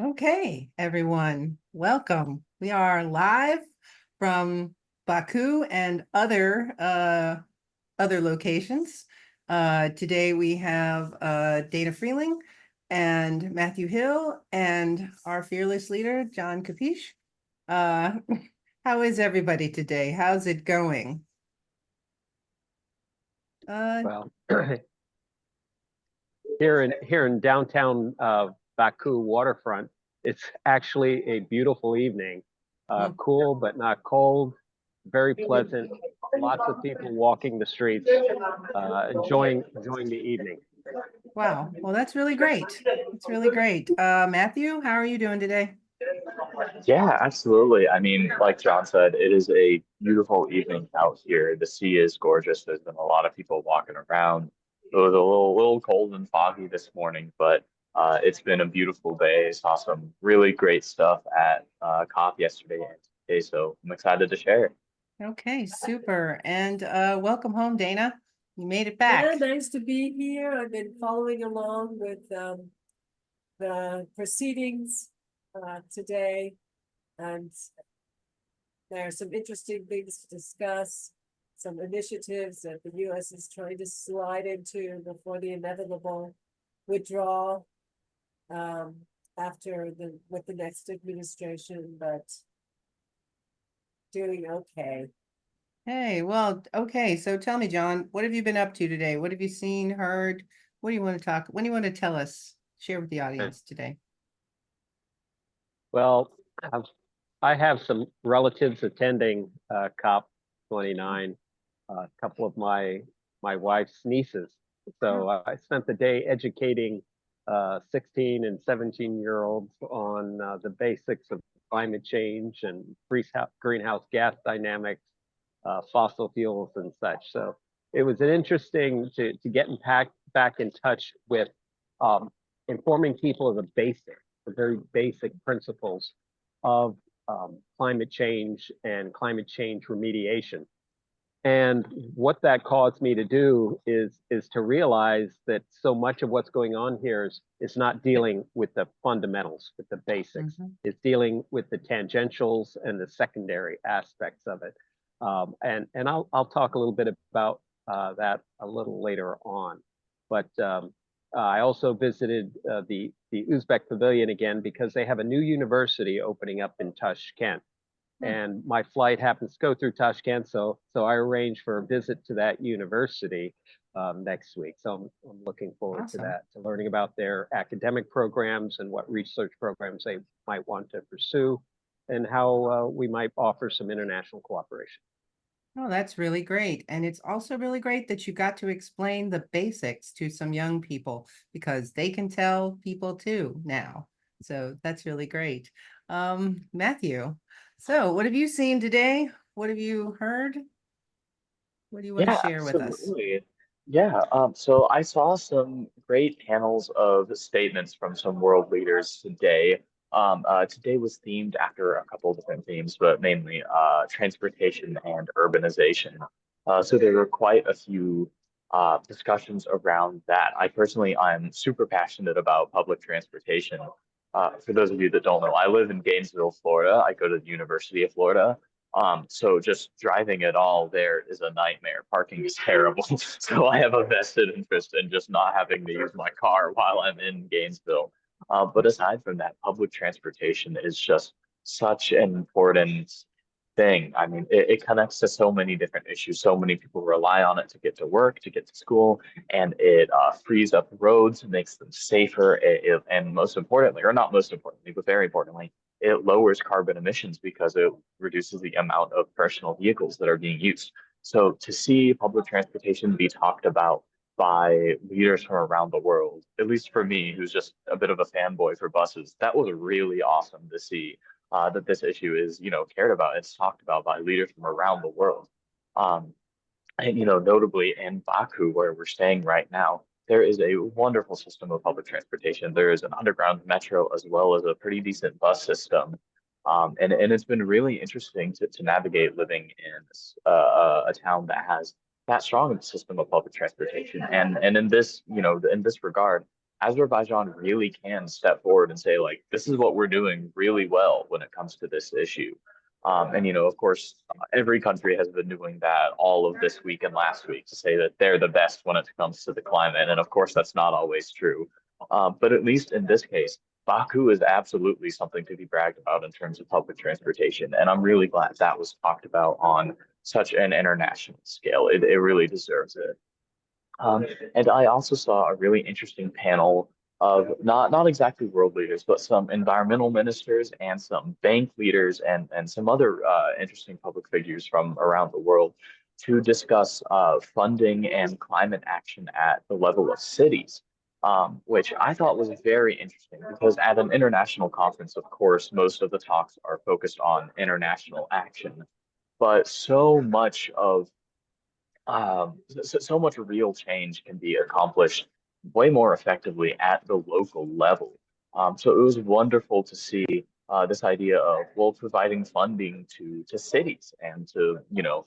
Okay, everyone, welcome. We are live from Baku and other locations. Today we have Dana Freling and Matthew Hill and our fearless leader, John Capece. Uh, how is everybody today? How's it going? Uh, Well, here in downtown Baku waterfront, it's actually a beautiful evening. mm, Cool but not cold, very pleasant. Lots of people walking the streets, enjoying the evening. wow. Well, that's really great. That's really great. Matthew, how are you doing today? Yeah, absolutely. I mean, like John said, it is a beautiful evening out here. The sea is gorgeous. There's been a lot of people walking around. It was a little cold and foggy this morning, but it's been a beautiful day. Saw some really great stuff at COP yesterday and today, so I'm excited to share. Okay, super. And welcome home, Dana. You made it Yeah, back. nice to be here. I've been following along with the proceedings today, and there are some interesting things to discuss, some initiatives that the U.S. is trying to slide into before the inevitable withdrawal um, after with the next administration, but doing okay. Hey, well, okay. So tell me, John, what have you been up to today? What have you seen, heard? What do you want to talk? What do you want to tell us? Share with the audience today. Well, I've, I have some relatives attending COP29, a couple of my wife's nieces. Oh, So I spent the day educating 16 and 17-year-olds on the basics of climate change and greenhouse gas dynamics, fossil fuels and such. So it was an interesting to get back in touch with um, informing people of the very basic principles of climate change and climate change remediation. And what that caused me to do is to realize that so much of what's going on here is not dealing with the fundamentals, with the basics. mhm. It's dealing with the tangentials and the secondary aspects of it. And I'll talk a little bit about that a little later on. But I also visited the Uzbek Pavilion again because they have a new university opening up in Tashkent, Hmm, and my flight happens to go through Tashkent, so I arranged for a visit to that university next week. So I'm looking forward to awesome. that, to learning about their academic programs and what research programs they might want to pursue, and how we might offer some international cooperation. Oh, that's really great. And it's also really great that you got to explain the basics to some young people because they can tell people too now. So that's really great. Matthew, so what have you seen today? What have you heard? What do you want to Yeah, share with us? absolutely. Yeah, so I saw some great panels of statements from some world leaders today. Today was themed after a couple of different themes, but mainly transportation and urbanization. So there were quite a few discussions around that. I'm super passionate about public transportation. For those of you that don't know, I live in Gainesville, Florida. I go to the University of Florida. So just driving at all there is a nightmare. Parking is terrible. So I have a vested interest in just not having to use my car while I'm in Gainesville. But aside from that, public transportation is just such an important thing. I mean, it connects to so many different issues. So many people rely on it to get to work, to get to school, and it frees up roads, makes them safer, and most importantly, or not most importantly, but very importantly, it lowers carbon emissions because it reduces the amount of personal vehicles that are being used. So to see public transportation be talked about by leaders from around the world, at least for me, who's just a bit of a fanboy for buses, that was really awesome to see that this issue is, cared about. It's talked about by leaders from around the world. Um, and, notably in Baku, where we're staying right now, there is a wonderful system of public transportation. There is an underground metro as well as a pretty decent bus system. And it's been really interesting to navigate living in a town that has that strong of a system of public transportation. And in this regard, Azerbaijan really can step forward and say, like, this is what we're doing really well when it comes to this issue. And, you know, of course, every country has been doing that all of this week and last week to say that they're the best when it comes to the climate. And of course, that's not always true. But at least in this case, Baku is absolutely something to be bragged about in terms of public transportation. And I'm really glad that was talked about on such an international scale. It really deserves it. And I also saw a really interesting panel of not exactly world leaders, but some environmental ministers and some bank leaders and some other interesting public figures from around the world to discuss funding and climate action at the level of cities, which I thought was very interesting because at an international conference, of course, most of the talks are focused on international action, but so much real change can be accomplished way more effectively at the local level. So it was wonderful to see this idea of, well, providing funding to cities and to, you know,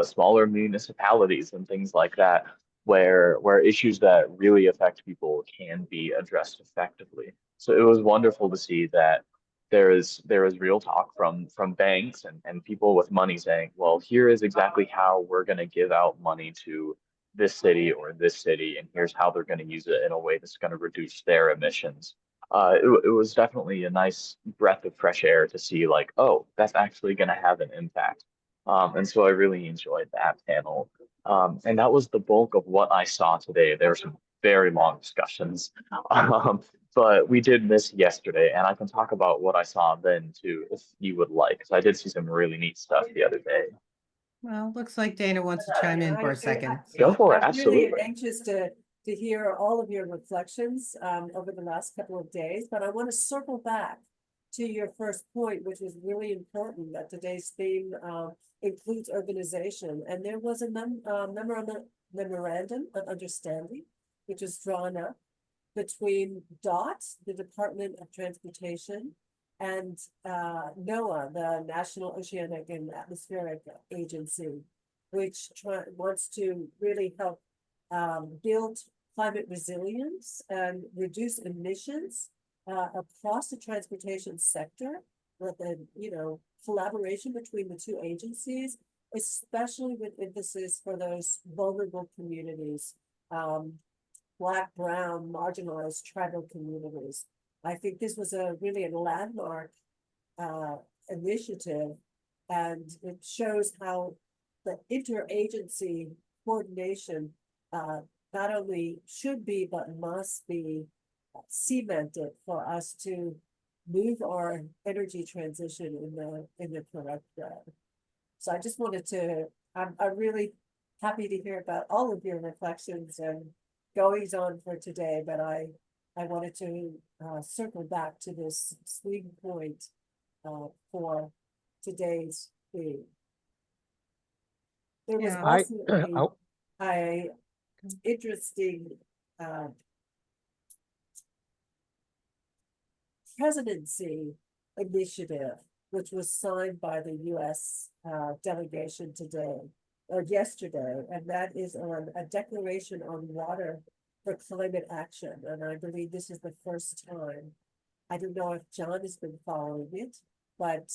smaller municipalities and things like that, where issues that really affect people can be addressed effectively. So it was wonderful to see that there is real talk from banks and people with money saying, well, here is exactly how we're going to give out money to this city or this city, and here's how they're going to use it in a way that's going to reduce their emissions. It was definitely a nice breath of fresh air to see, like, oh, that's actually going to have an impact. And so I really enjoyed that panel. And that was the bulk of what I saw today. There were some very long discussions. But we did miss yesterday, and I can talk about what I saw then too, if you would like, because I did see some really neat stuff the other day. Well, looks like Dana wants to chime in for a second. Go for it, I'm really absolutely. anxious to hear all of your reflections over the last couple of days, but I want to circle back to your first point, which is really important, that today's theme includes urbanization. And there was a memorandum of understanding, which was drawn up between DOT, the Department of Transportation, and NOAA, the National Oceanic and Atmospheric Agency, which wants to really help build climate resilience and reduce emissions across the transportation sector with a, you know, collaboration between the two agencies, especially with emphasis for those vulnerable communities, Black, brown, marginalized tribal communities. I think this was really a landmark initiative, and it shows how the interagency coordination not only should be, but must be cemented for us to move our energy transition in the correct way. So I just wanted to, I'm really happy to hear about all of your reflections and goings on for today, but I wanted to circle back to this swing point for today's theme. There was Yeah. also a interesting presidency initiative, which was signed by the U.S. Delegation today or yesterday, and that is on a declaration on water for climate action. And I believe this is the first time. I don't know if John has been following it, but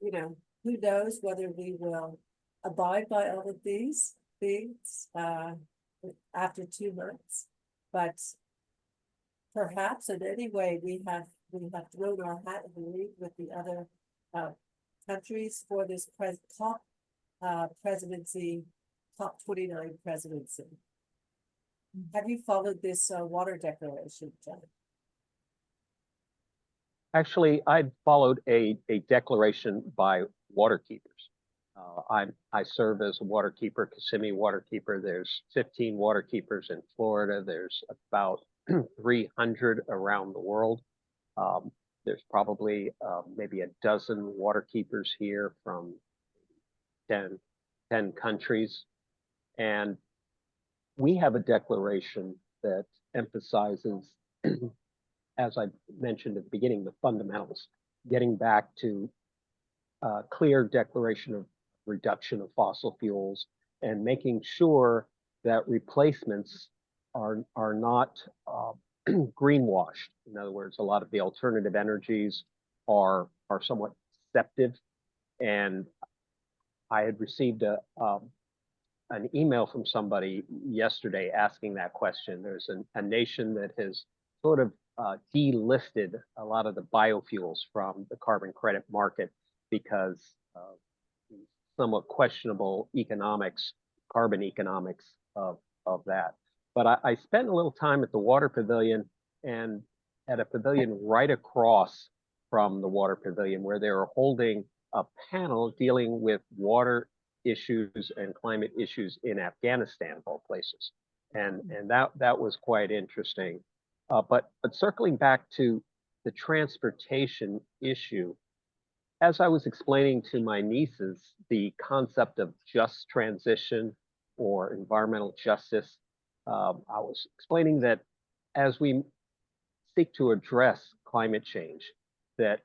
you know, who knows whether we will abide by all of these things after 2 months. But perhaps in any way we have thrown our hat in the ring with the other countries for this COP presidency, COP29 presidency. Have you followed this water declaration, John? Actually, I followed a declaration by water keepers. I serve as a water keeper, Kissimmee water keeper. There's 15 water keepers in Florida. There's about 300 around the world. There's probably maybe a dozen water keepers here from 10 countries. And we have a declaration that emphasizes, as I mentioned at the beginning, the fundamentals, getting back to a clear declaration of reduction of fossil fuels and making sure that replacements are not greenwashed. In other words, a lot of the alternative energies are somewhat deceptive. And I had received an email from somebody yesterday asking that question. There's a nation that has sort of delisted a lot of the biofuels from the carbon credit market because of somewhat questionable economics, carbon economics of that. But I spent a little time at the water pavilion and at a pavilion right across from the water pavilion where they were holding a panel dealing with water issues and climate issues in Afghanistan, of all places. And that was quite interesting. But circling back to the transportation issue, as I was explaining to my nieces the concept of just transition or environmental justice, I was explaining that as we seek to address climate change, that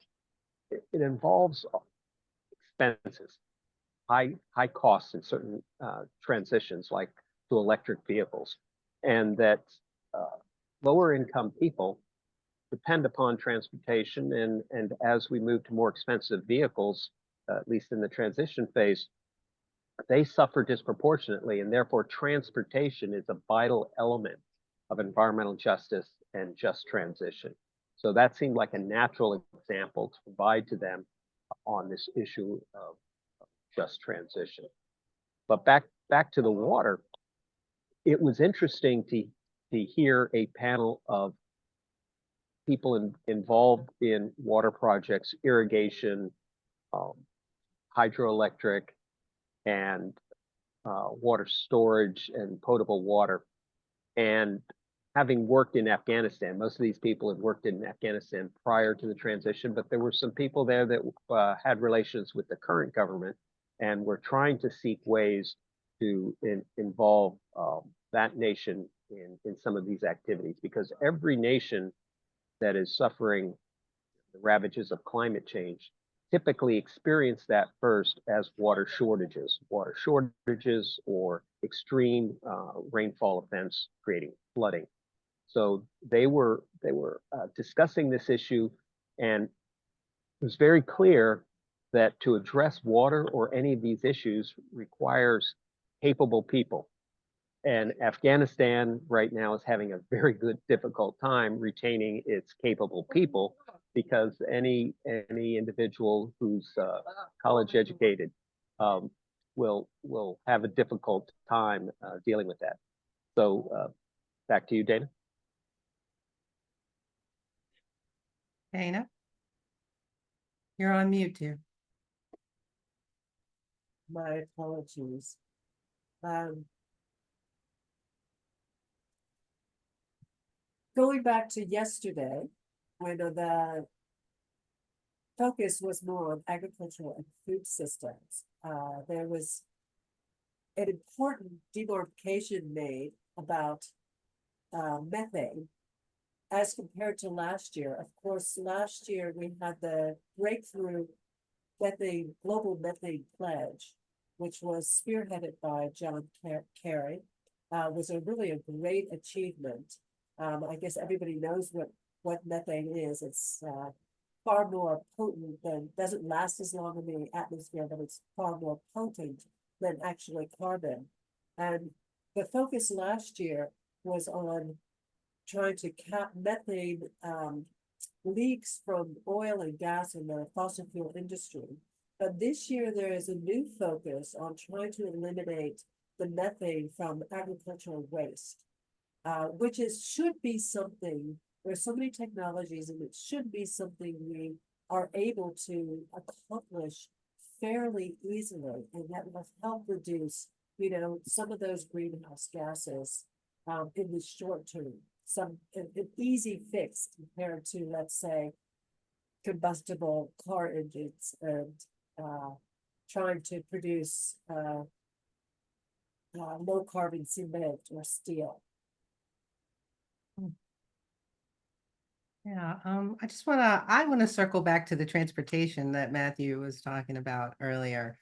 it involves expenses, high costs in certain transitions, like to electric vehicles, and that lower income people depend upon transportation, and as we move to more expensive vehicles, at least in the transition phase, they suffer disproportionately, and therefore transportation is a vital element of environmental justice and just transition. So that seemed like a natural example to provide to them on this issue of just transition. But back to the water, it was interesting to hear a panel of people involved in water projects, irrigation, hydroelectric, and water storage and potable water. And having worked in Afghanistan, most of these people had worked in Afghanistan prior to the transition, but there were some people there that had relations with the current government and were trying to seek ways to involve that nation in some of these activities, because every nation that is suffering the ravages of climate change typically experience that first as water shortages or extreme rainfall events creating flooding. So they were discussing this issue, and it was very clear that to address water or any of these issues requires capable people. And Afghanistan right now is having a very difficult time retaining its capable people, because any individual who's college educated will have a difficult time dealing with that. So back to you, Dana. Dana, you're on mute, dear. My apologies. Going back to yesterday, when the focus was more on agricultural and food systems, there was an important demarcation made about methane as compared to last year. Of course, last year we had the breakthrough global methane pledge, which was spearheaded by John Kerry, was really a great achievement. I guess everybody knows what methane is. It's far more potent than, doesn't last as long in the atmosphere, but it's far more potent than actually carbon. And the focus last year was on trying to cap methane leaks from oil and gas in the fossil fuel industry. But this year there is a new focus on trying to eliminate the methane from agricultural waste, which should be something. There's so many technologies, and it should be something we are able to accomplish fairly easily, and that will help reduce, some of those greenhouse gases in the short term. An easy fix compared to, let's say, combustible car engines and trying to produce low carbon cement or steel. Yeah, I want to circle back to the transportation that Matthew was talking about earlier.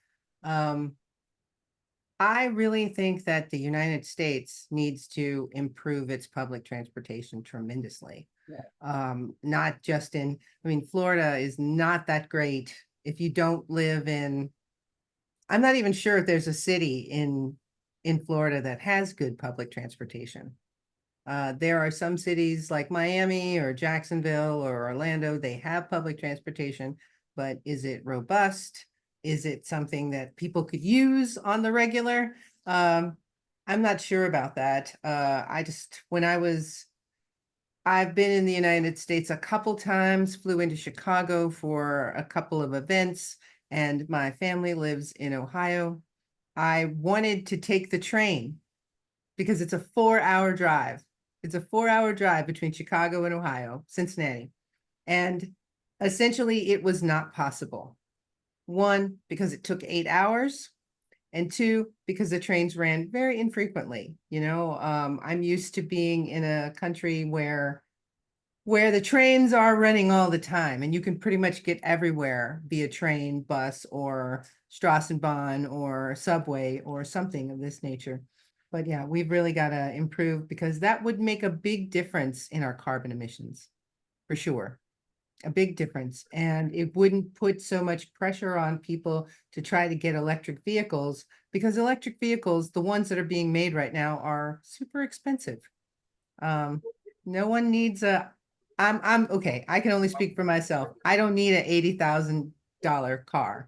I really think that the United States needs to improve its public transportation tremendously. Not just in, I mean, Florida is not that great if you don't live in, I'm not even sure if there's a city in Florida that has good public transportation. There are some cities like Miami or Jacksonville or Orlando, they have public transportation, but is it robust? Is it something that people could use on the regular? I'm not sure about that. I've been in the United States a couple times, flew into Chicago for a couple of events, and my family lives in Ohio. I wanted to take the train because it's a 4-hour drive. It's a 4-hour drive between Chicago and Ohio, Cincinnati. And essentially, it was not possible. One, because it took 8 hours, and two, because the trains ran very infrequently. I'm used to being in a country where the trains are running all the time and you can pretty much get everywhere via train, bus, or Straßenbahn or subway or something of this nature. But yeah, we've really got to improve because that would make a big difference in our carbon emissions, for sure. A big difference. And it wouldn't put so much pressure on people to try to get electric vehicles because electric vehicles, the ones that are being made right now, are super expensive. No one needs I'm okay. I can only speak for myself. I don't need an $80,000 car.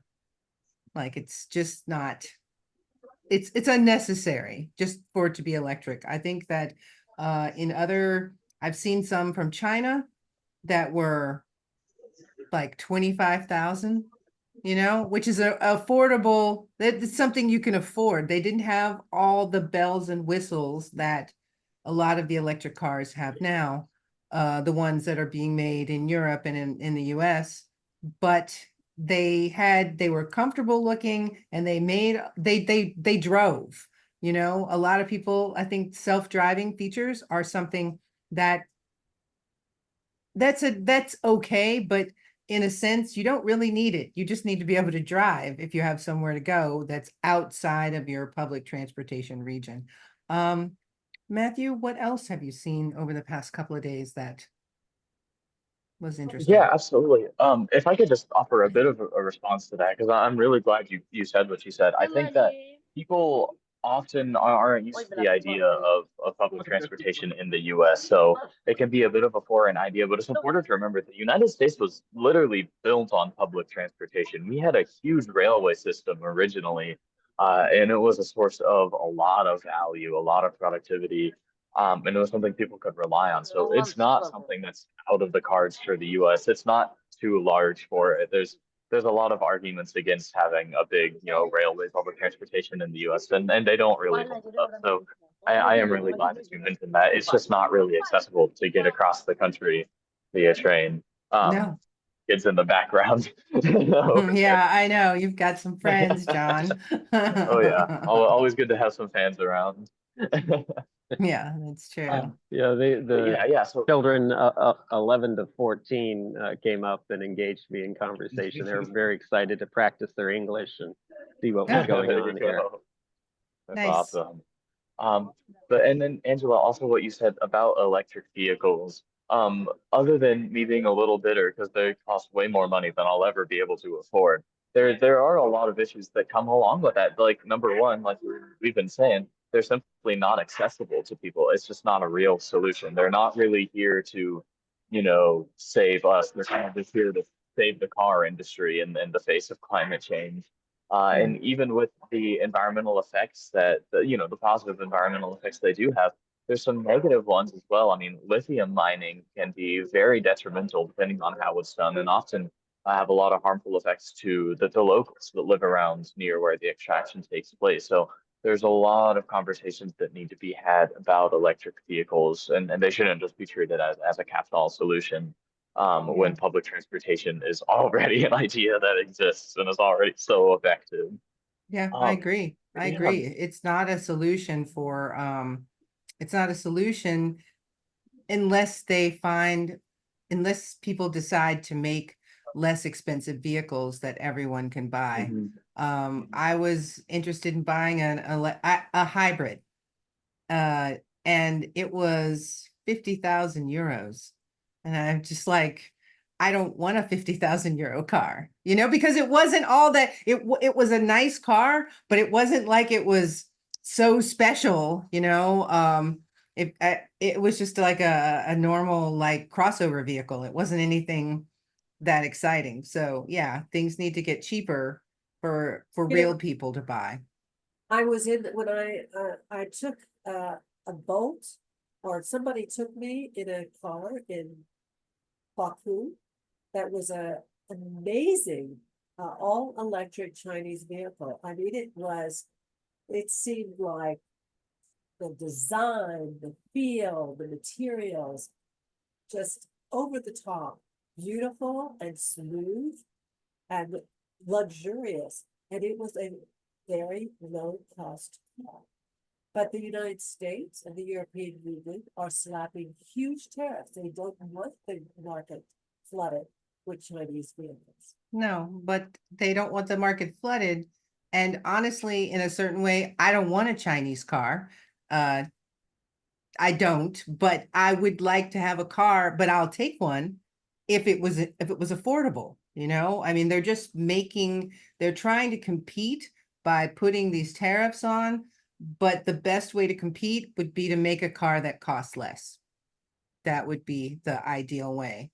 Like it's just not, it's unnecessary just for it to be electric. I think that I've seen some from China that were like 25,000, which is affordable. That's something you can afford. They didn't have all the bells and whistles that a lot of the electric cars have now, the ones that are being made in Europe and in the US, but they were comfortable looking and they drove. A lot of people, I think self-driving features are something that's okay, but in a sense, you don't really need it. You just need to be able to drive if you have somewhere to go that's outside of your public transportation region. Matthew, what else have you seen over the past couple of days that was interesting? Yeah, absolutely. If I could just offer a bit of a response to that, because I'm really glad you said what you said. I think that people often aren't used to the idea of public transportation in the US, so it can be a bit of a foreign idea, but it's important to remember the United States was literally built on public transportation. We had a huge railway system originally, and it was a source of a lot of value, a lot of productivity, and it was something people could rely on. So it's not something that's out of the cards for the US. It's not too large for it. There's a lot of arguments against having a big, railway public transportation in the US, and they don't really hold up. So I am really glad that you mentioned that. It's just not really accessible to get across the country via train. No. Kids in the background over there. Yeah, I know. You've got some friends, John. Oh yeah, always good to have some fans around. Yeah, that's true. Yeah, the Yeah, yeah. So children 11 to 14 came up and engaged me in conversation. They were very excited to practice their English and see what was going there on you here. go. That's Nice. awesome. But and then Angela, also what you said about electric vehicles. Other than me being a little bitter because they cost way more money than I'll ever be able to afford, there are a lot of issues that come along with that. Like number one, like we've been saying, they're simply not accessible to people. It's just not a real solution. They're not really here to, save us. They're kind of just here to save the car industry in the face of climate change. And even with the environmental effects the positive environmental effects they do have, there's some negative ones as well. I mean, lithium mining can be very detrimental depending on how it's done, and often have a lot of harmful effects to the locals that live around near where the extraction takes place. So there's a lot of conversations that need to be had about electric vehicles, and they shouldn't just be treated as a catch-all solution when public transportation is already an idea that exists and is already so effective. Yeah, I Um, agree. I yeah, agree. It's not a solution it's not a solution unless people decide to make less expensive vehicles that everyone can buy. Mhm. I was interested in buying a hybrid. And it was 50,000 euros. And I'm just like, I don't want a 50,000 euro car, because it wasn't all that it was a nice car, but it wasn't like it was so special, it was just like a normal like crossover vehicle. It wasn't anything that exciting. So yeah, things need to get cheaper for You know, real people to buy. I was in, when I took a boat, or somebody took me in a car in Baku. That was a amazing, all electric Chinese vehicle. I mean, it seemed like the design, the feel, the materials, just over the top, beautiful and smooth and luxurious. And it was a very low cost car. But the United States and the European Union are slapping huge tariffs. They don't want the market flooded with Chinese vehicles. No, but they don't want the market flooded. And honestly, in a certain way, I don't want a Chinese car. I don't, but I would like to have a car, but I'll take one if it was affordable, I mean, they're trying to compete by putting these tariffs on, but the best way to compete would be to make a car that costs less. That would be the ideal way,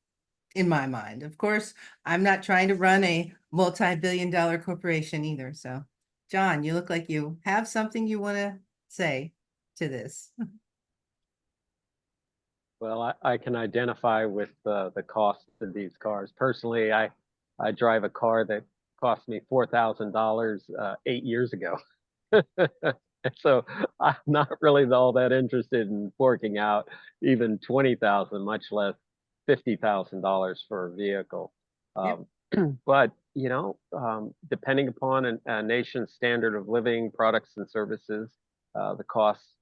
in my mind. Of course, I'm not trying to run a multi-billion-dollar corporation either. So, John, you look like you have something you want to say to this. Well, I can identify with the cost of these cars. Personally, I drive a car that cost me $4,000 8 years ago. So I'm not really all that interested in forking out even 20,000, much less $50,000 for a vehicle. Yep. But depending upon a nation's standard of living, products and services, the costs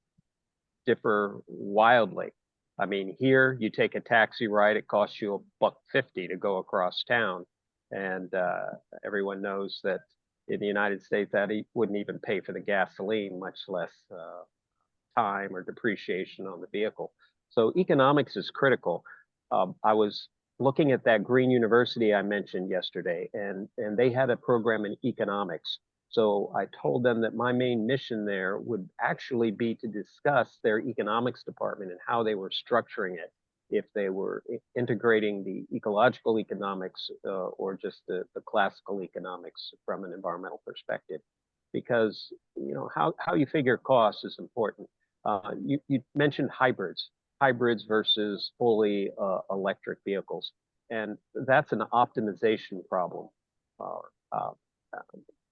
differ wildly. I mean, here you take a taxi ride, it costs you $1.50 to go across town, and everyone knows that in the United States that wouldn't even pay for the gasoline, much less time or depreciation on the vehicle. So economics is critical. I was looking at that Green University I mentioned yesterday, and they had a program in economics. So I told them that my main mission there would actually be to discuss their economics department and how they were structuring it, if they were integrating the ecological economics or just the classical economics from an environmental perspective. Because how you figure costs is important. You mentioned hybrids versus fully electric vehicles, and that's an optimization problem. Uh, uh,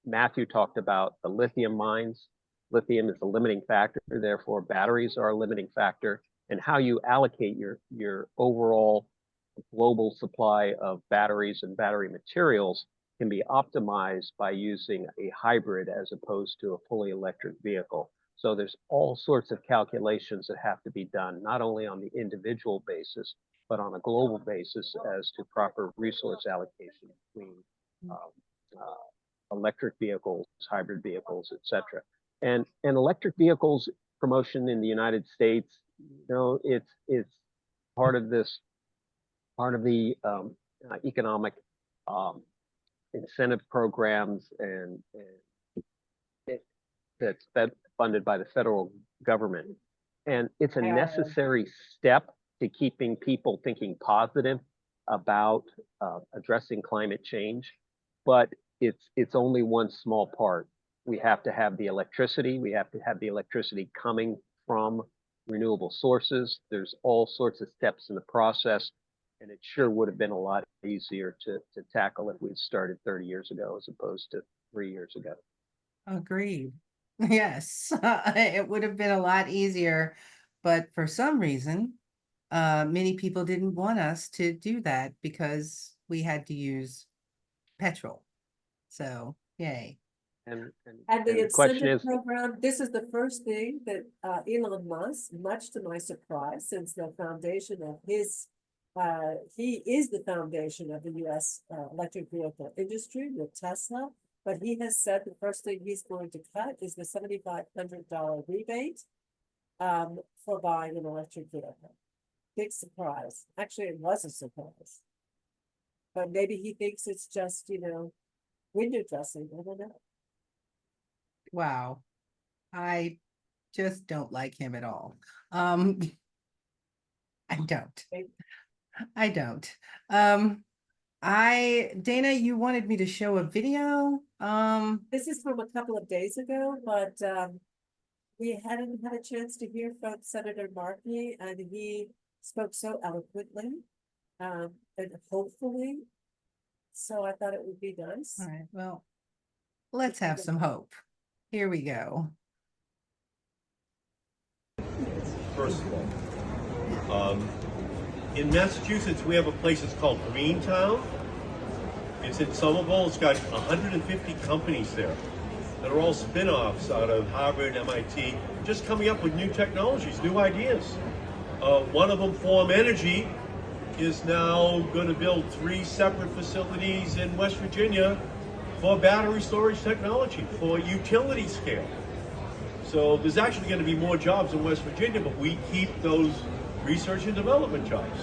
Matthew talked about the lithium mines. Lithium is a limiting factor, therefore batteries are a limiting factor, and how you allocate your overall global supply of batteries and battery materials can be optimized by using a hybrid as opposed to a fully electric vehicle. So there's all sorts of calculations that have to be done, not only on the individual basis, but on a global basis as to proper resource allocation between um, uh, electric vehicles, hybrid vehicles, etc. And electric vehicles promotion in the United States, it's part of this, part of the economic um, incentive programs and that's funded by the federal government. And it's a necessary step to keeping people thinking positive about addressing climate change, but it's only one small part. We have to have the electricity. We have to have the electricity coming from renewable sources. There's all sorts of steps in the process, and it sure would have been a lot easier to tackle if we'd started 30 years ago as opposed to 3 years ago. Agreed. Yes, it would have been a lot easier, but for some reason, many people didn't want us to do that because we had to use petrol. So, yay. And the the question incentive is, program, this is the first thing that Elon Musk, much to my surprise, since the foundation of his he is the foundation of the US electric vehicle industry with Tesla. But he has said the first thing he's going to cut is the $7,500 rebate for buying an electric vehicle. Big surprise. Actually, it was a surprise. But maybe he thinks it's just, window dressing. I don't know. Wow. I just don't like him at all. I don't. I don't. Dana, you wanted me to show a video. This is from a couple of days ago, but we hadn't had a chance to hear from Senator Markey, and he spoke so eloquently, and hopefully. So I thought it would be nice. All right, well, let's have some hope. Here we go. First of all, in Massachusetts, we have a place that's called Greentown. It's in Somerville. It's got 150 companies there that are all spin-offs out of Harvard, MIT, just coming up with new technologies, new ideas. One of them, Form Energy, is now going to build 3 separate facilities in West Virginia for battery storage technology, for utility scale. So there's actually going to be more jobs in West Virginia, but we keep those research and development jobs.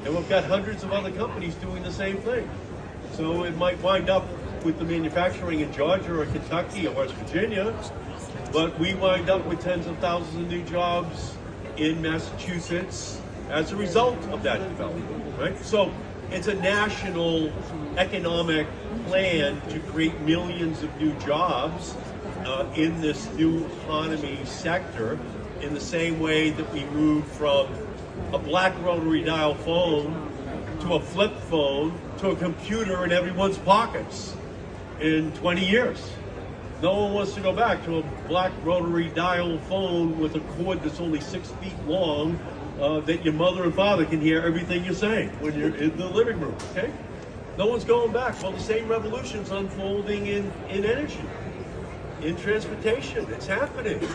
And we've got hundreds of other companies doing the same thing. So it might wind up with the manufacturing in Georgia or Kentucky or West Virginia, but we wind up with tens of thousands of new jobs in Massachusetts as a result of that development, right? So it's a national economic plan to create millions of new jobs in this new economy sector, in the same way that we moved from a black rotary dial phone to a flip phone to a computer in everyone's pockets in 20 years. No one wants to go back to a black rotary dial phone with a cord that's only 6 feet long, that your mother and father can hear everything you're saying when you're in the living room, okay? No one's going back. Well, the same revolution's unfolding in energy, in transportation. It's happening.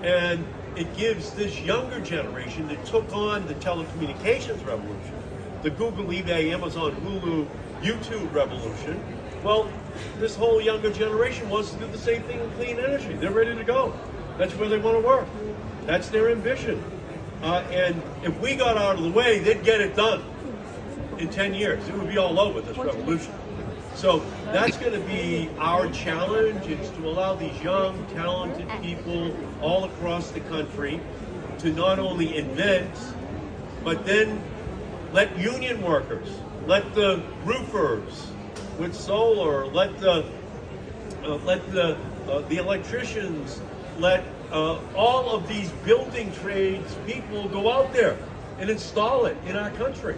And it gives this younger generation that took on the telecommunications revolution, the Google, eBay, Amazon, Hulu, YouTube revolution. Well, this whole younger generation wants to do the same thing in clean energy. They're ready to go. That's where they want to work. That's their ambition. And if we got out of the way, they'd get it done in 10 years. It would be all over, this revolution. So that's going to be our challenge, is to allow these young, talented people all across the country to not only invent, but then let union workers, let the roofers with solar, let the electricians, let all of these building trades people go out there and install it in our country.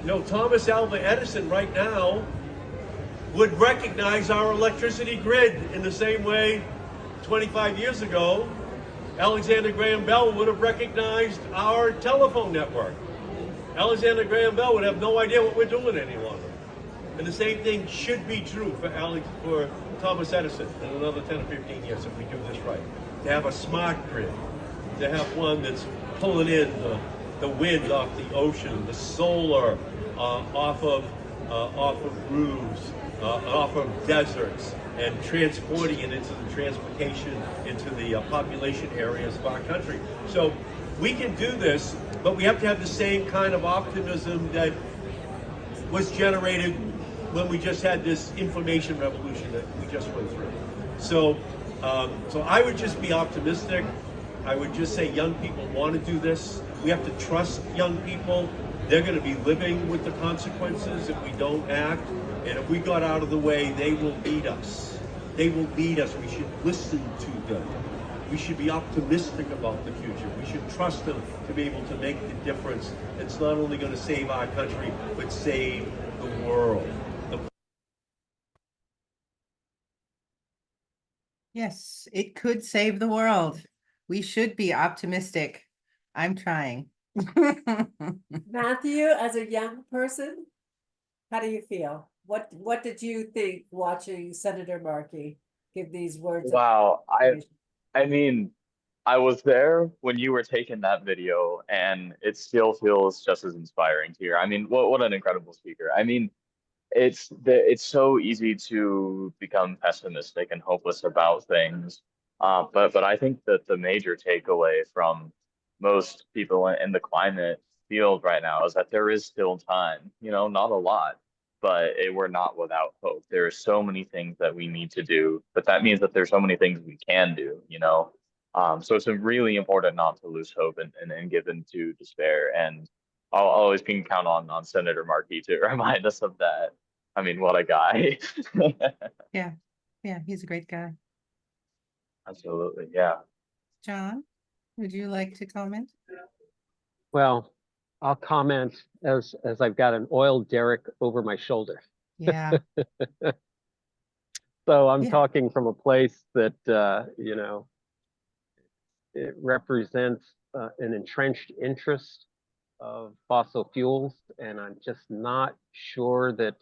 You know, Thomas Alva Edison right now would recognize our electricity grid in the same way 25 years ago Alexander Graham Bell would have recognized our telephone network. Alexander Graham Bell would have no idea what we're doing any longer. And the same thing should be true for Thomas Edison in another 10 or 15 years if we do this right. To have a smart grid, to have one that's pulling in the wind off the ocean, the solar off of roofs, off of deserts, and transporting it into the transportation, into the population areas of our country. So we can do this, but we have to have the same kind of optimism that was generated when we just had this information revolution that we just went through. So I would just be optimistic. I would just say young people want to do this. We have to trust young people. They're going to be living with the consequences if we don't act. And if we got out of the way, they will lead us. They will lead us. We should listen to them. We should be optimistic about the future. We should trust them to be able to make the difference. It's not only going to save our country, but save the world. Yes, it could save the world. We should be optimistic. I'm trying. Matthew, as a young person, how do you feel? What did you think watching Senator Markey give these words? Wow, I mean, I was there when you were taking that video, and it still feels just as inspiring to hear. I mean, what an incredible speaker. I mean, it's so easy to become pessimistic and hopeless about things. But I think that the major takeaway from most people in the climate field right now is that there is still time. You know, not a lot, but we're not without hope. There are so many things that we need to do, but that means that there's so many things we can do. You know, so it's really important not to lose hope and give in to despair. And I'll always can count on Senator Markey to remind us of that. I mean, what a guy. Yeah, yeah, he's a great guy. Absolutely. Yeah. John, would you like to comment? Well, I'll comment as I've got an oil derrick over my shoulder. Yeah, So I'm yeah, talking from a place that, it represents an entrenched interest of fossil fuels, and I'm just not sure that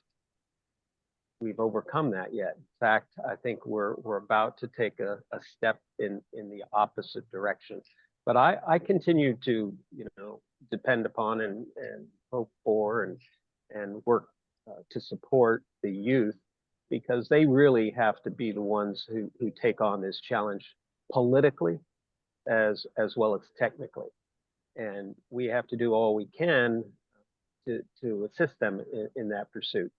we've overcome that yet. In fact, I think we're about to take a step in the opposite direction. But I continue to, depend upon and hope for and work to support the youth, because they really have to be the ones who take on this challenge politically as well as technically. And we have to do all we can to assist them in that pursuit.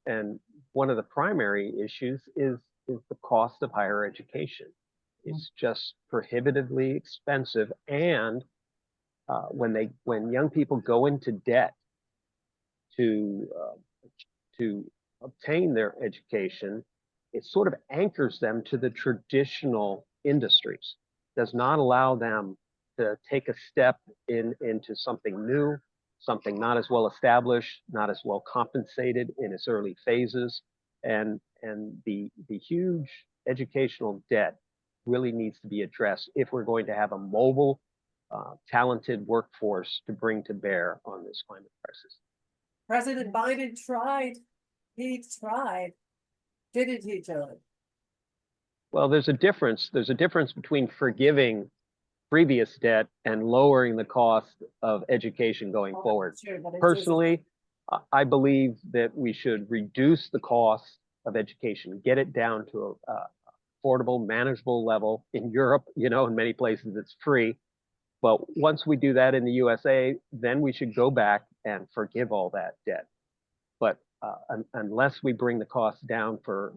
And one of the primary issues is the cost of higher education. It's just prohibitively expensive, and when young people go into debt to obtain their education, it sort of anchors them to the traditional industries, does not allow them to take a step into something new, something not as well established, not as well compensated in its early phases. And the huge educational debt really needs to be addressed if we're going to have a mobile, talented workforce to bring to bear on this climate crisis. President Biden tried. He tried. Didn't he, John? Well, there's a difference. There's a difference between forgiving previous debt and lowering the cost of education going forward. Sure, but it Personally, I believe that we should reduce the cost of education, get it down to a affordable, manageable level. In Europe, in many places it's free. But once we do that in the USA, then we should go back and forgive all that debt. But unless we bring the cost down for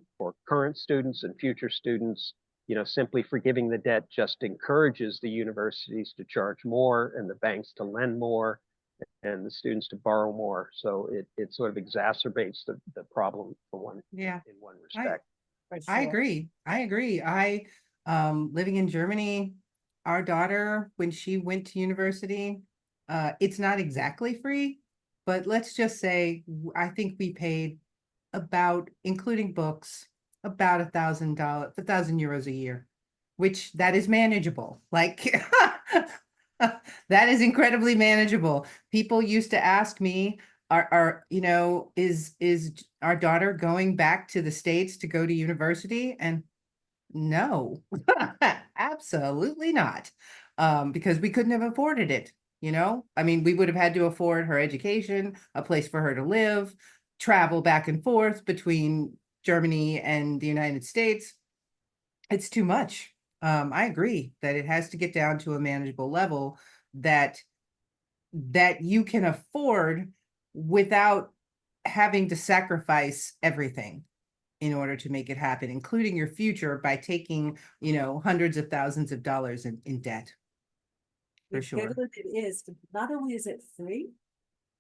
current students and future students, simply forgiving the debt just encourages the universities to charge more and the banks to lend more and the students to borrow more. So it sort of exacerbates the problem yeah. in one respect. I agree. I agree. Living in Germany, our daughter, when she went to university, it's not exactly free, but let's just say, I think we paid about, including books, about €1,000 a year, which that is manageable. Like, that is incredibly manageable. People used to ask me, is our daughter going back to the States to go to university? And no, absolutely not. Because we couldn't have afforded it. I mean, we would have had to afford her education, a place for her to live, travel back and forth between Germany and the United States. It's too much. I agree that it has to get down to a manageable level that you can afford without having to sacrifice everything in order to make it happen, including your future, by taking, hundreds of thousands of dollars in debt. For sure. It is, not only is it free,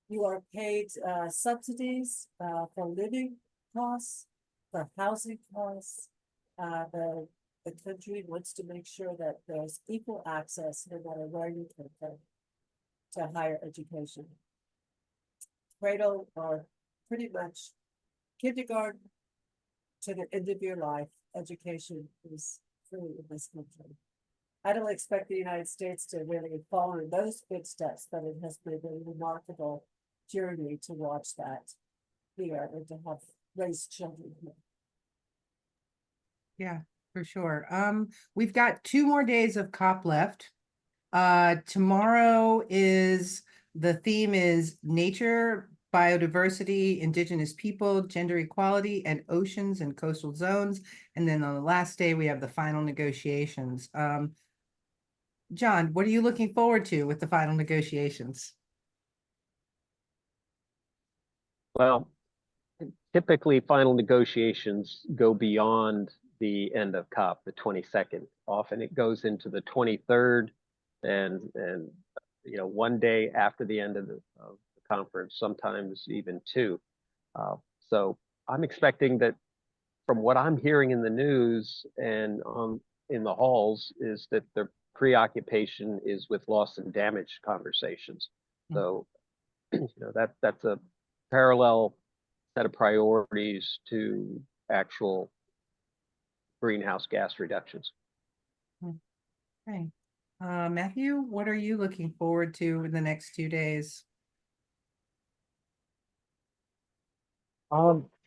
you are paid subsidies for living costs, for housing costs. The country wants to make sure that there's equal access, no matter where you come from, to higher education. Cradle or pretty much kindergarten to the end of your life, education is free in this country. I don't expect the United States to really follow in those footsteps, but it has been a remarkable journey to watch that here and to have raised children here. Yeah, for sure. We've got 2 more days of COP left. Tomorrow the theme is nature, biodiversity, indigenous people, gender equality, and oceans and coastal zones. And then on the last day, we have the final negotiations. John, what are you looking forward to with the final negotiations? Well, typically final negotiations go beyond the end of COP, the 22nd. Often it goes into the 23rd and one day after the end of the conference, sometimes even 2. So I'm expecting that from what I'm hearing in the news and in the halls is that the preoccupation is with loss and damage conversations. So that's a parallel set of priorities to actual greenhouse gas reductions. Okay. Matthew, what are you looking forward to in the next 2 days?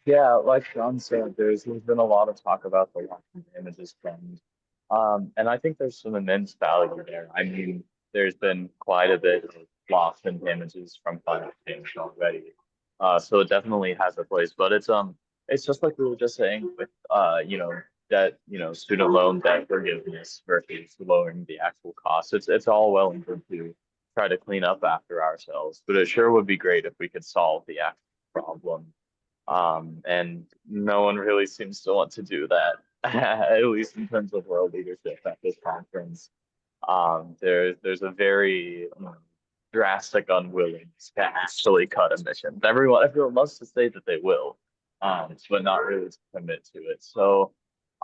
Yeah, like John said, there's been a lot of talk about the loss and damages trend. And I think there's some immense value there. I mean, there's been quite a bit of loss and damages from climate change already. So it definitely has a place, but it's just like we were just saying with debt, student loan debt forgiveness versus lowering the actual costs. It's all well and good to try to clean up after ourselves, but it sure would be great if we could solve the actual problem. And no one really seems to want to do that, at least in terms of world leadership at this conference. There's a very drastic unwillingness to actually cut emissions. Everyone loves to say that they will, but not really to commit to it. So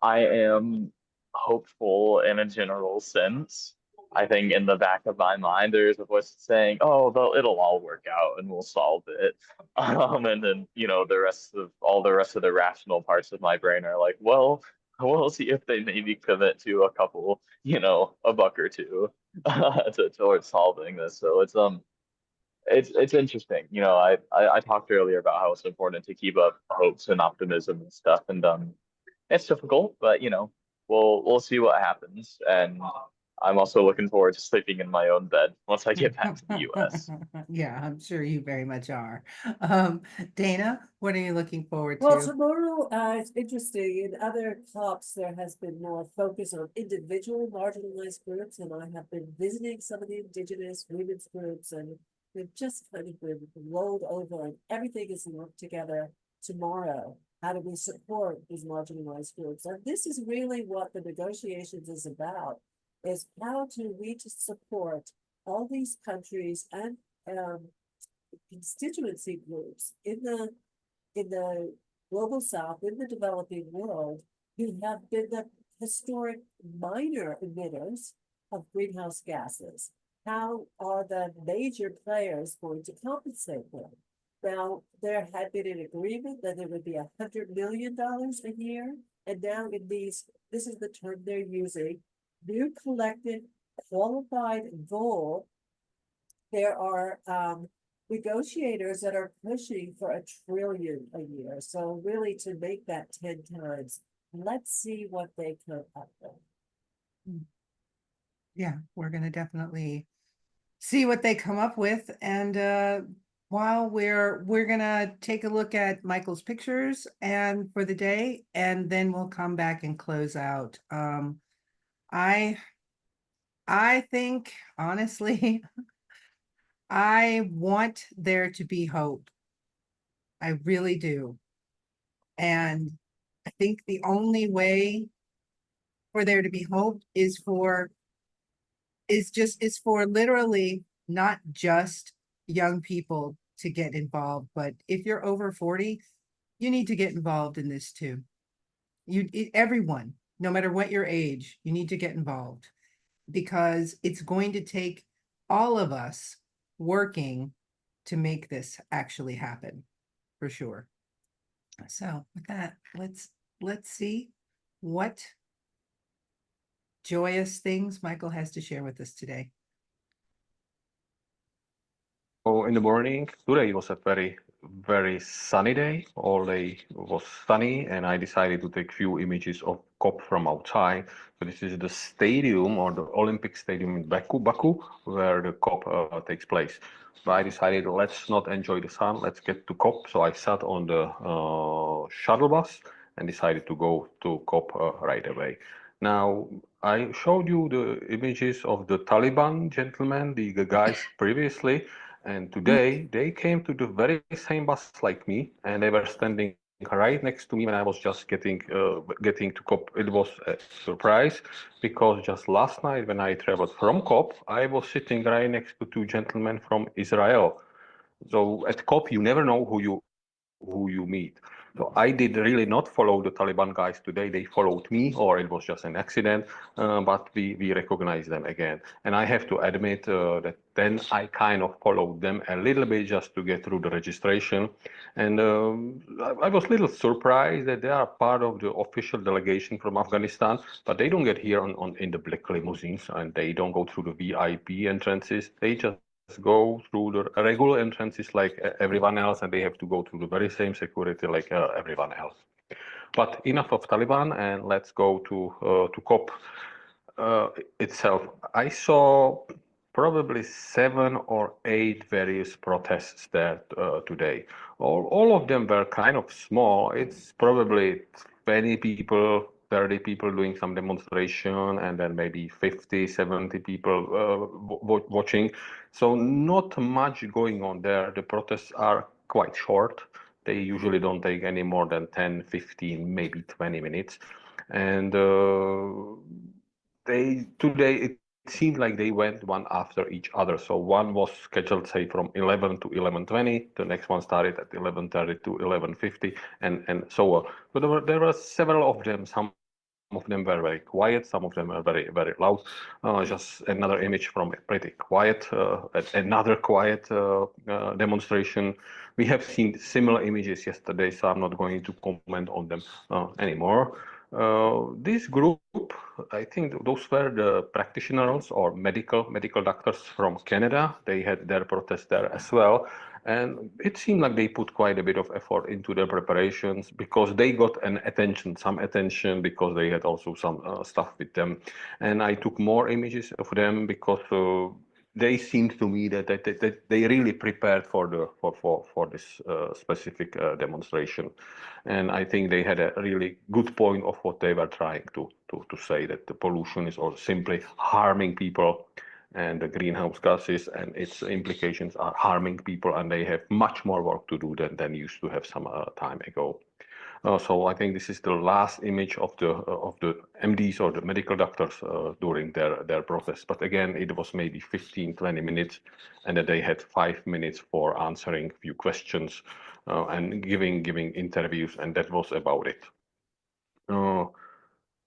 I am hopeful in a general sense. I think in the back of my mind, there's a voice saying, "Oh, it'll all work out, and we'll solve it." And then the rest of the rational parts of my brain are like, "Well, we'll see if they maybe commit to a couple, a buck or two, towards solving this." So it's interesting. I talked earlier about how it's important to keep up hopes and optimism and stuff, and it's difficult, but we'll see what happens. And I'm also looking forward to sleeping in my own bed once I get back to the US. Yeah, I'm sure you very much are. Dana, what are you looking forward Well, to? tomorrow, it's interesting. In other COPs, there has been more focus on individual marginalized groups, and I have been visiting some of the indigenous women's groups, and we've just kind of been rolled over, and everything is lumped together tomorrow. How do we support these marginalized groups? And this is really what the negotiations is about, is how to reach support all these countries and constituency groups in the global south, in the developing world, who have been the historic minor emitters of greenhouse gases. How are the major players going to compensate them? Now, there had been an agreement that there would be $100 million a year, and now this is the term they're using, new collective qualified goal. There are negotiators that are pushing for $1 trillion a year. So really to make that 10 times, let's see what they come up with. Yeah, we're going to definitely see what they come up with. And while we're going to take a look at Michael's pictures and for the day, and then we'll come back and close out. I think, honestly, I want there to be hope. I really do. And I think the only way for there to be hope is for literally not just young people to get involved, but if you're over 40, you need to get involved in this too. Everyone, no matter what your age, you need to get involved, because it's going to take all of us working to make this actually happen, for sure. So with that, let's see what joyous things Michael has to share with us today. So in the morning, today was a very very sunny day. All day was sunny, and I decided to take few images of COP from outside. So this is the stadium or the Olympic Stadium in Baku, where the COP takes place. But I decided let's not enjoy the sun, let's get to COP. So I sat on the shuttle bus and decided to go to COP right away. Now, I showed you the images of the Taliban gentlemen, the guys previously, and today they came to the very same bus like me, and they were standing right next to me when I was just getting to COP. It was a surprise because just last night when I traveled from COP, I was sitting right next to two gentlemen from Israel. So at COP, you never know who you meet. So I did really not follow the Taliban guys today. They followed me, or it was just an accident, but we recognized them again. And I have to admit that then I kind of followed them a little bit just to get through the registration. And I was a little surprised that they are part of the official delegation from Afghanistan, but they don't get here in the black limousines, and they don't go through the VIP entrances. They just go through the regular entrances like everyone else, and they have to go through the very same security like everyone else. But enough of Taliban, and let's go to COP itself. I saw probably 7 or 8 various protests there today. All of them were kind of small. It's probably 20 people, 30 people doing some demonstration, and then maybe 50, 70 people watching. So not much going on there. The protests are quite short. They usually don't take any more than 10, 15, maybe 20 minutes. And today it seemed like they went one after each other. So one was scheduled, say, from 11 to 11:20. The next one started at 11:30 to 11:50, and so on. So there were several of them. Some of them were very quiet. Some of them were very, very loud. Just another image from a pretty quiet, another quiet demonstration. We have seen similar images yesterday, so I'm not going to comment on them anymore. This group, I think those were the practitioners or medical doctors from Canada. They had their protest there as well. And it seemed like they put quite a bit of effort into their preparations because they got some attention because they had also some stuff with them. And I took more images of them because they seemed to me that they really prepared for this specific demonstration. And I think they had a really good point of what they were trying to say, that the pollution is also simply harming people, and the greenhouse gases and its implications are harming people, and they have much more work to do than used to have some time ago. So I think this is the last image of the MDs or the medical doctors during their protest. But again, it was maybe 15, 20 minutes, and then they had 5 minutes for answering a few questions and giving interviews, and that was about it.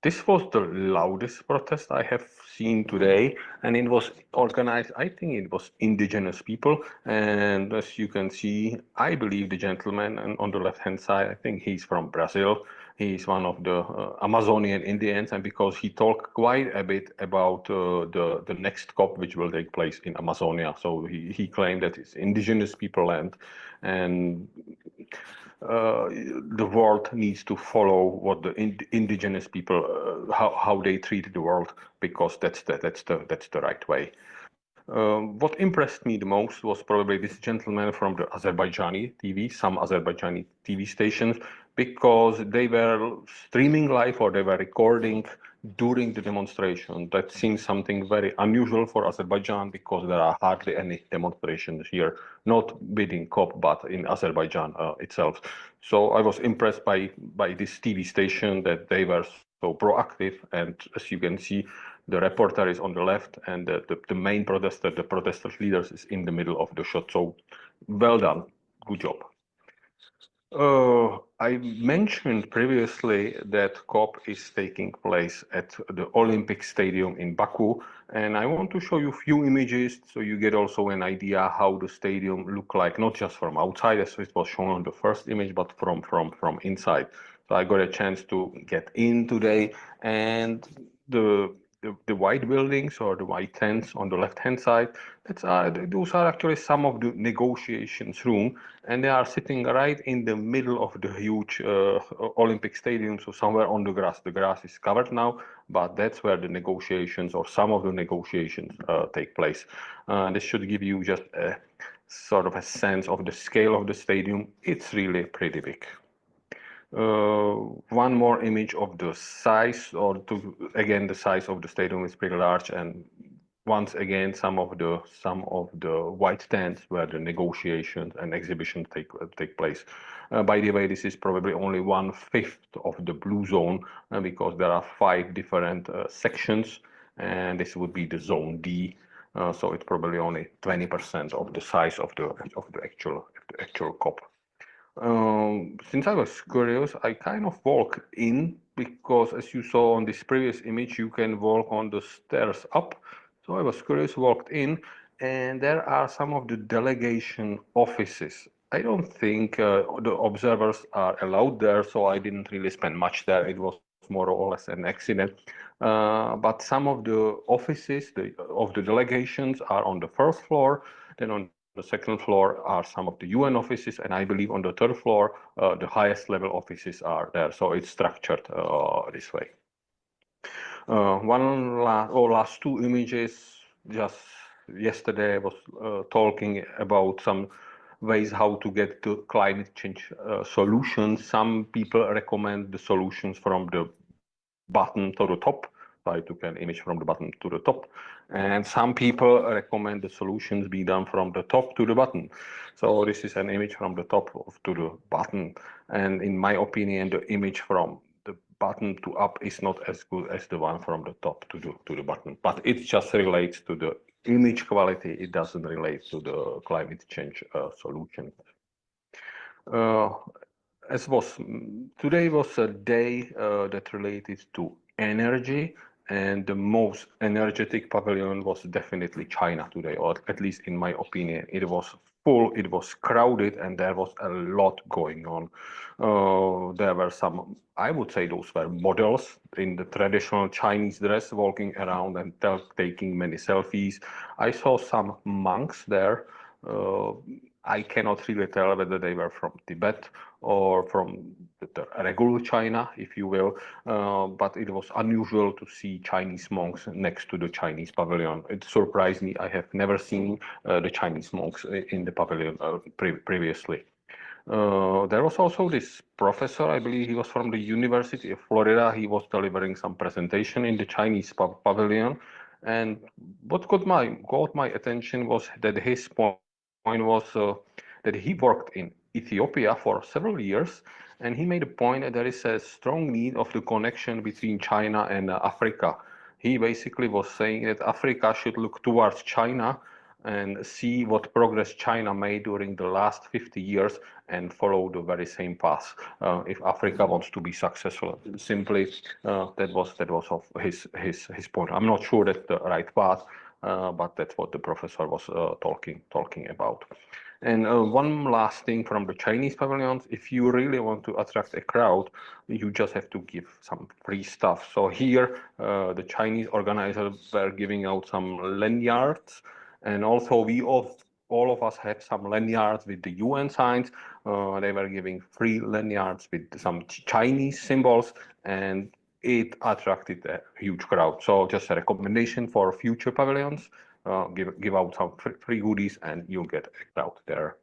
This was the loudest protest I have seen today, and it was organized, I think it was indigenous people. And as you can see, I believe the gentleman on the left-hand side, I think he's from Brazil. He's one of the Amazonian Indians, and because he talked quite a bit about the next COP, which will take place in Amazonia. So he claimed that it's indigenous people land, and the world needs to follow what the indigenous people how they treat the world, because that's the right way. What impressed me the most was probably this gentleman from the Azerbaijani TV, some Azerbaijani TV stations, because they were streaming live or they were recording during the demonstration. That seems something very unusual for Azerbaijan, because there are hardly any demonstrations here, not within COP, but in Azerbaijan itself. So I was impressed by this TV station, that they were so proactive. And as you can see, the reporter is on the left, and the main protester, the protesters leaders, is in the middle of the shot. So well done, good job. I mentioned previously that COP is taking place at the Olympic Stadium in Baku, and I want to show you a few images so you get also an idea how the stadium look like, not just from outside as it was shown on the first image, but from inside. So I got a chance to get in today, and the the white buildings or the white tents on the left-hand side, those are actually some of the negotiations room, and they are sitting right in the middle of the huge Olympic stadium, so somewhere on the grass. The grass is covered now, but that's where the negotiations or some of the negotiations take place. This should give you just a sort of a sense of the scale of the stadium. It's really pretty big. One more image of the size, again, the size of the stadium is pretty large, and once again, some of the white tents where the negotiations and exhibitions take place. By the way, this is probably only 1/5 of the blue zone because there are 5 different sections, and this would be the zone D. So it's probably only 20% of the size of the actual COP. Since I was curious, I kind of walked in because, as you saw on this previous image, you can walk on the stairs up. So I was curious, walked in, and there are some of the delegation offices. I don't think the observers are allowed there, so I didn't really spend much there. It was more or less an accident. But some of the offices of the delegations are on the first floor. Then on the second floor are some of the UN offices, and I believe on the third floor, the highest level offices are there. So it's structured this way. Last 2 images. Just yesterday I was talking about some ways how to get to climate change solutions. Some people recommend the solutions from the bottom to the top. So I took an image from the bottom to the top, and some people recommend the solutions be done from the top to the bottom. So this is an image from the top to the bottom, and in my opinion, the image from the bottom to up is not as good as the one from the top to the bottom. But it just relates to the image quality. It doesn't relate to the climate change solution. Today was a day that related to energy, and the most energetic pavilion was definitely China today, or at least in my opinion. It was full, it was crowded, and there was a lot going on. There were some, I would say those were models in the traditional Chinese dress walking around and taking many selfies. I saw some monks there. I cannot really tell whether they were from Tibet or from the regular China, if you will, but it was unusual to see Chinese monks next to the Chinese pavilion. It surprised me. I have never seen the Chinese monks in the pavilion previously. There was also this professor, I believe he was from the University of Florida. He was delivering some presentation in the Chinese pavilion. And what got my attention was that his point was that he worked in Ethiopia for several years, and he made a point that there is a strong need of the connection between China and Africa. He basically was saying that Africa should look towards China and see what progress China made during the last 50 years and follow the very same path if Africa wants to be successful. Simply, that was of his point. I'm not sure that's the right path, but that's what the professor was talking about. And one last thing from the Chinese pavilions, if you really want to attract a crowd, you just have to give some free stuff. So here, the Chinese organizers were giving out some lanyards, and also all of us had some lanyards with the UN signs. They were giving free lanyards with some Chinese symbols, and it attracted a huge crowd. So just a recommendation for future pavilions. Give out some free goodies and you'll get a crowd there.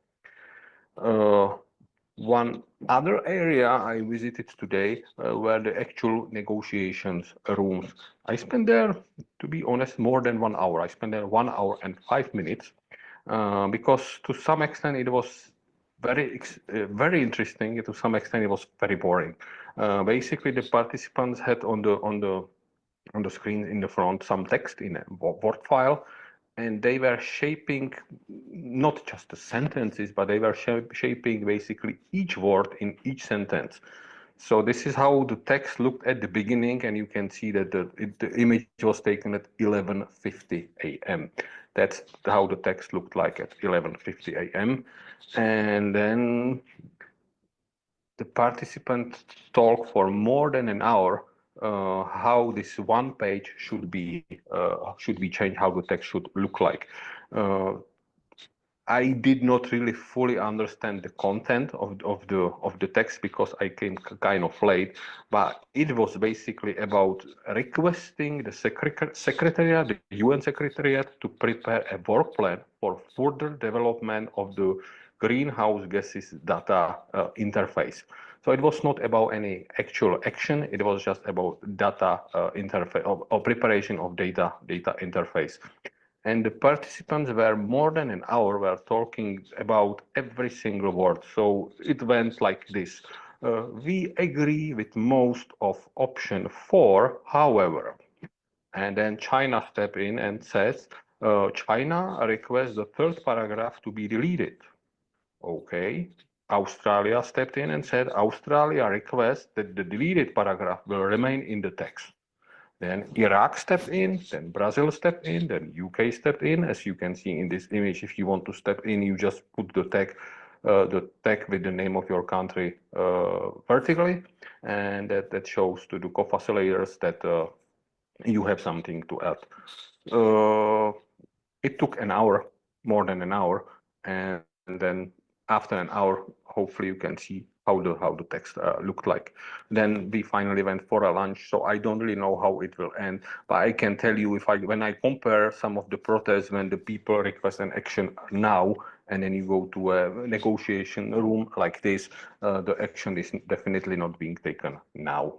One other area I visited today were the actual negotiations rooms. I spent there, to be honest, more than 1 hour. I spent there 1 hour and 5 minutes because to some extent it was very interesting. To some extent it was very boring. Basically, the participants had on the screen in the front some text in a Word file, and they were shaping not just the sentences, but they were shaping basically each word in each sentence. So this is how the text looked at the beginning, and you can see that the image was taken at 11:50 a.m. That's how the text looked like at 11:50 a.m. And then the participants talked for more than an hour how this one page should be changed, how the text should look like. I did not really fully understand the content of the text because I came kind of late, but it was basically about requesting the secretariat, the UN secretariat, to prepare a work plan for further development of the greenhouse gases data interface. So it was not about any actual action; it was just about data interface or preparation of data interface. And the participants were more than an hour were talking about every single word. So it went like this. We agree with most of option 4, however. And then China stepped in and says, China requests the third paragraph to be deleted. Okay. Australia stepped in and said, Australia requests that the deleted paragraph will remain in the text. Then Iraq stepped in, then Brazil stepped in, then UK stepped in. As you can see in this image, if you want to step in, you just put the tag with the name of your country vertically, and that shows to the co-facilitators that you have something to add. It took an hour, more than an hour, and then after an hour, hopefully you can see how the text looked like. Then we finally went for a lunch, so I don't really know how it will end, but I can tell you when I compare some of the protests when the people request an action now, and then you go to a negotiation room like this, the action is definitely not being taken now.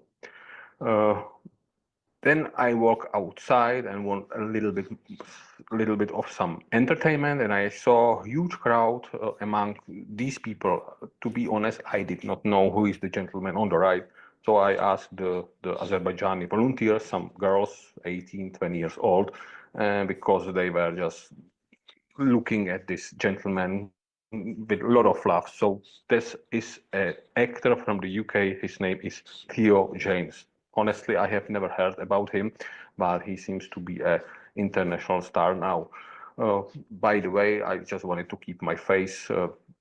Then I walk outside and want a little bit of some entertainment, and I saw a huge crowd among these people. To be honest, I did not know who is the gentleman on the right. So I asked the Azerbaijani volunteers, some girls, 18, 20 years old, because they were just looking at this gentleman with a lot of love. So this is an actor from the UK. His name is Theo James. Honestly, I have never heard about him, but he seems to be an international star now. By the way, I just wanted to keep my face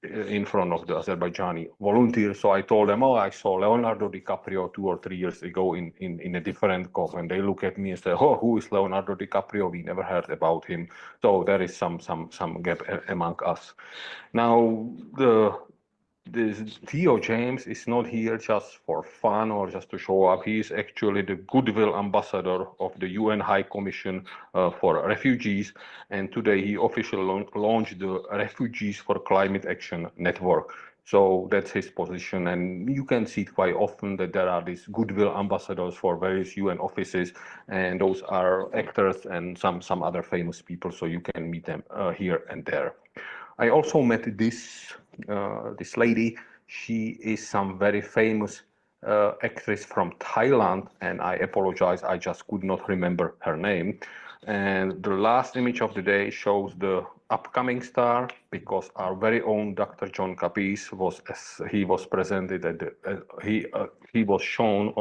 in front of the Azerbaijani volunteers. So I told them, oh, I saw Leonardo DiCaprio 2 or 3 years ago in a different COP. And they look at me and say, oh, who is Leonardo DiCaprio? We never heard about him. So there is some gap among us. Now, this Theo James is not here just for fun or just to show up. He is actually the goodwill ambassador of the UN High Commission for Refugees. And today he officially launched the Refugees for Climate Action Network. So that's his position. And you can see it quite often that there are these goodwill ambassadors for various UN offices. And those are actors and some other famous people. So you can meet them here and there. I also met this lady. She is some very famous actress from Thailand, and I apologize, I just could not remember her name. And the last image of the day shows the upcoming star, because our very own Dr. John Capece was presented at he was shown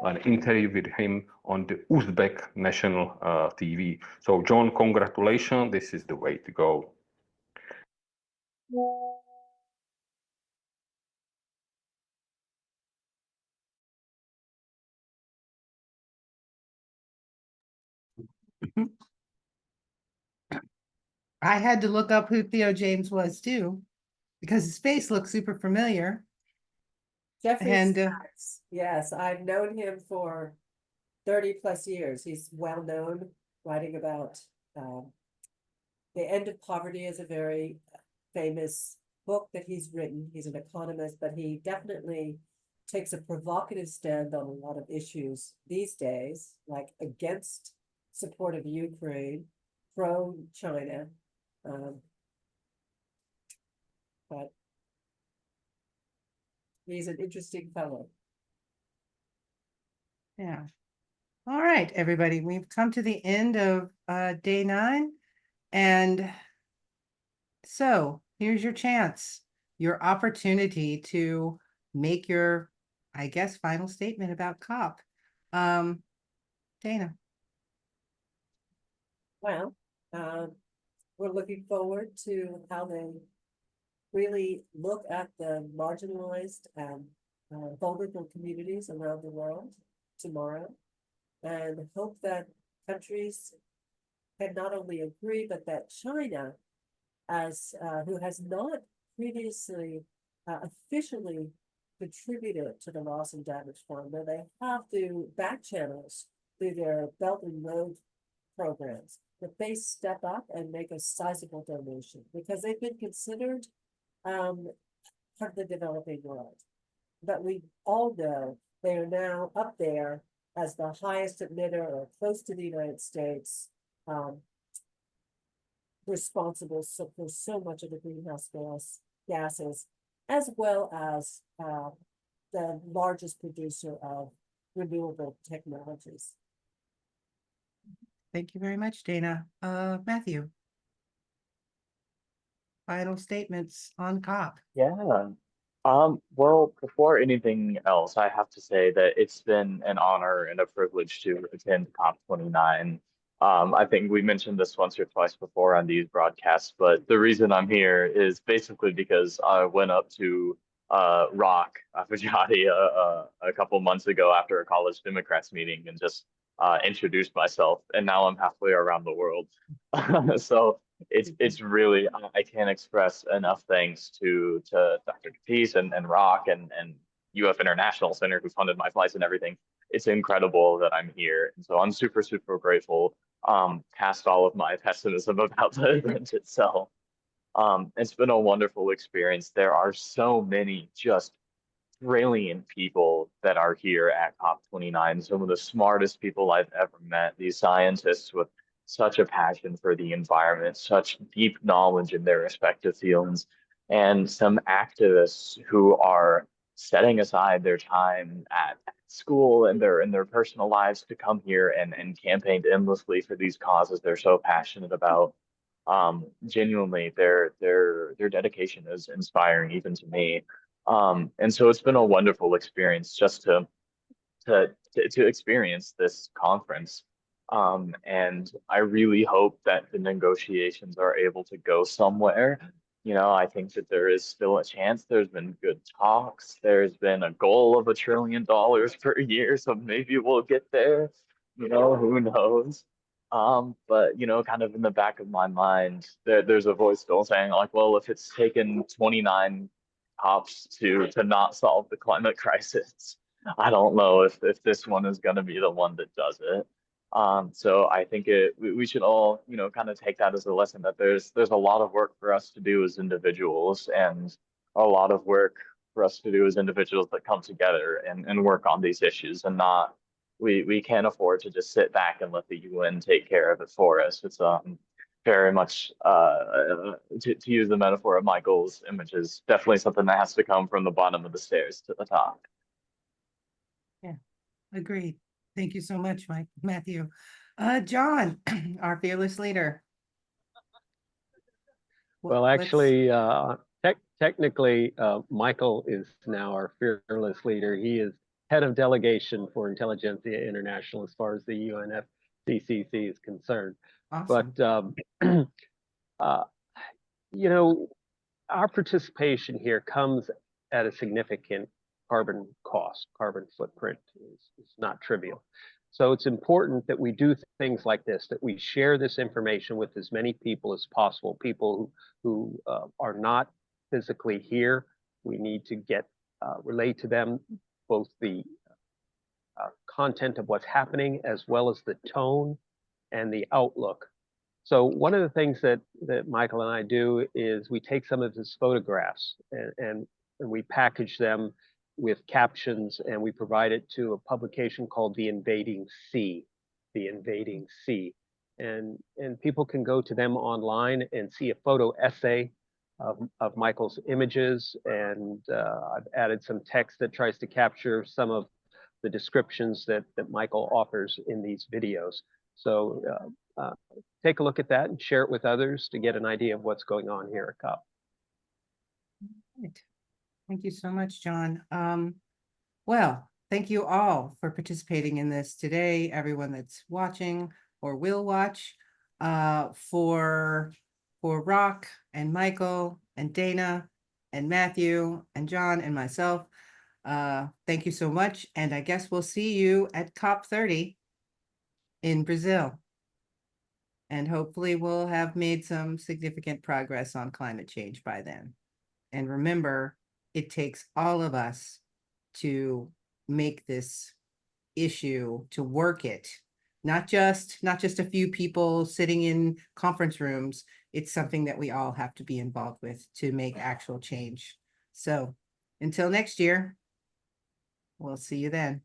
an interview with him on the Uzbek national TV. So John, congratulations, this is the way to go. I had to look up who Theo James was too, because his face looks super familiar. Jeffrey And, Sachs, yes, I've known him for 30 plus years. He's well known, writing about the end of poverty is a very famous book that he's written. He's an economist, but he definitely takes a provocative stand on a lot of issues these days, like against support of Ukraine, pro China. But he's an interesting fellow. Yeah. All right, everybody, we've come to the end of day 9. And so here's your chance, your opportunity to make your, I guess, final statement about COP. Dana. Well, we're looking forward to how they really look at the marginalized and vulnerable communities around the world. tomorrow. And hope that countries can not only agree, but that China, as who has not previously officially contributed to the loss and damage fund, that they have to back channels through their Belt and Road programs, that they step up and make a sizable donation, because they've been considered part of the developing world. But we all know they are now up there as the highest emitter or close to the United States, responsible for so much of the greenhouse gases, as well as the largest producer of renewable technologies. Thank you very much, Dana. Matthew. Final statements on COP. Yeah. Well, before anything else, I have to say that it's been an honor and a privilege to attend COP29. I think we mentioned this once or twice before on these broadcasts, but the reason I'm here is basically because I went up to Rock, Aboujaoude, a couple months ago after a college Democrats meeting and just introduced myself, and now I'm halfway around the world. So it's really, I can't express enough thanks to Dr. Capece and Rock and UF International Center, who funded my flights and everything. It's incredible that I'm here, and so I'm super grateful. Past all of my pessimism about the event itself. It's been a wonderful experience. There are so many just brilliant people that are here at COP29, some of the smartest people I've ever met, these scientists with such a passion for the environment, such deep knowledge in their respective fields, and some activists who are setting aside their time at school and their personal lives to come here and campaign endlessly for these causes they're so passionate about. Genuinely, their dedication is inspiring even to me. And so it's been a wonderful experience just to experience this conference. And I really hope that the negotiations are able to go somewhere. You know, I think that there is still a chance. There's been good talks. There's been a goal of $1 trillion per year, so maybe we'll get there. You know, who knows? But you know, kind of in the back of my mind, there's a voice still saying like, well, if it's taken 29 cops to not solve the climate crisis, I don't know if this one is going to be the one that does it. So I think we should all, you know, kind of take that as a lesson that there's a lot of work for us to do as individuals, and a lot of work for us to do as individuals that come together and work on these issues, and not we can't afford to just sit back and let the UN take care of it for us. It's very much to use the metaphor of Michael's images, definitely something that has to come from the bottom of the stairs to the top. Yeah, agreed. Thank you so much, Matthew. John, our fearless leader. Well, actually, technically, Michael is now our fearless leader. He is head of delegation for Intelligentsia International as far as the UNFCCC is concerned. Awesome. But, you know, our participation here comes at a significant carbon cost. Carbon footprint is not trivial. So it's important that we do things like this, that we share this information with as many people as possible, people who are not physically here. We need to relate to them both the content of what's happening as well as the tone and the outlook. So one of the things that Michael and I do is we take some of his photographs and we package them with captions, and we provide it to a publication called The Invading Sea, and people can go to them online and see a photo essay of Michael's images, and I've added some text that tries to capture some of the descriptions that Michael offers in these videos. So take a look at that and share it with others to get an idea of what's going on here at COP. Right. Thank you so much, John. Well, thank you all for participating in this today, everyone that's watching or will watch. For Rock and Michael and Dana and Matthew and John and myself, Thank you so much. And I guess we'll see you at COP30 in Brazil. And hopefully we'll have made some significant progress on climate change by then. And remember, it takes all of us to make this issue, to work it. Not just a few people sitting in conference rooms. It's something that we all have to be involved with to make actual change. So until next year, we'll see you then.